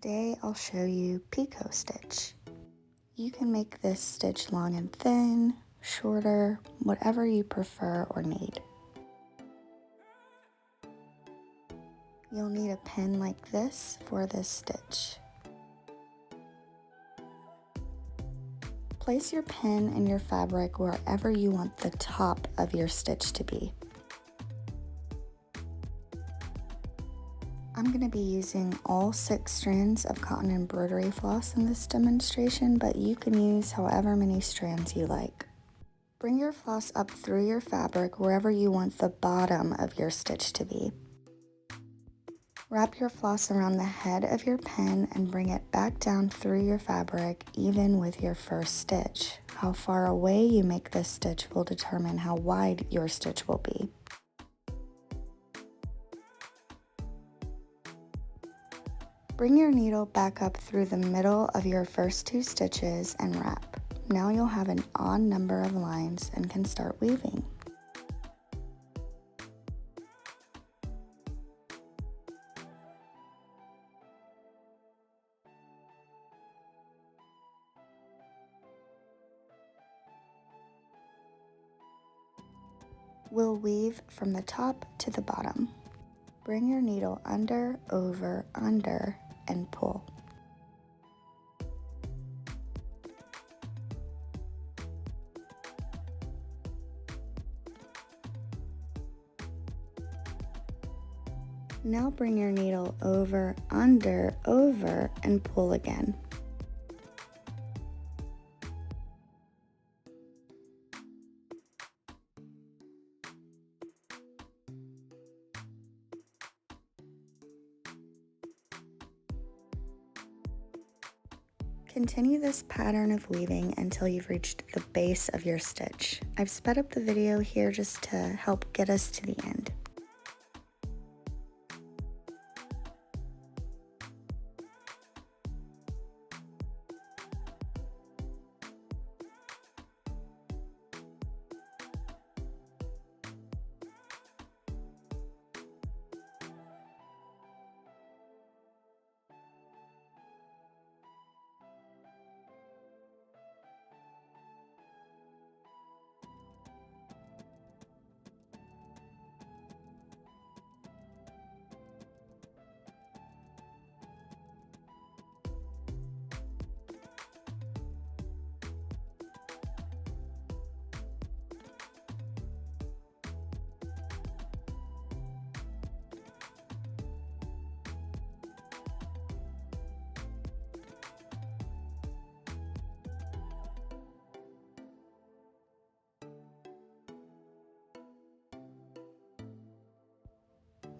Today I'll show you picot stitch. You can make this stitch long and thin, shorter, whatever you prefer or need. You'll need a pin like this for this stitch. Place your pin and your fabric wherever you want the top of your stitch to be. I'm going to be using all 6 strands of cotton embroidery floss in this demonstration, but you can use however many strands you like. Bring your floss up through your fabric wherever you want the bottom of your stitch to be. Wrap your floss around the head of your pin and bring it back down through your fabric even with your first stitch. How far away you make this stitch will determine how wide your stitch will be. Bring your needle back up through the middle of your first 2 stitches and wrap. Now you'll have an odd number of lines and can start weaving. We'll weave from the top to the bottom. Bring your needle under, over, under, and pull. Now bring your needle over, under, over, and pull again. Continue this pattern of weaving until you've reached the base of your stitch. I've sped up the video here just to help get us to the end.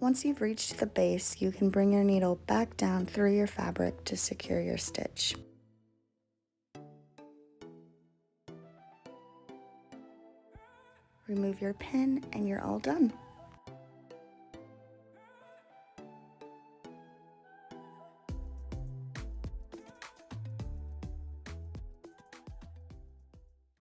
Once you've reached the base, you can bring your needle back down through your fabric to secure your stitch. Remove your pin and you're all done.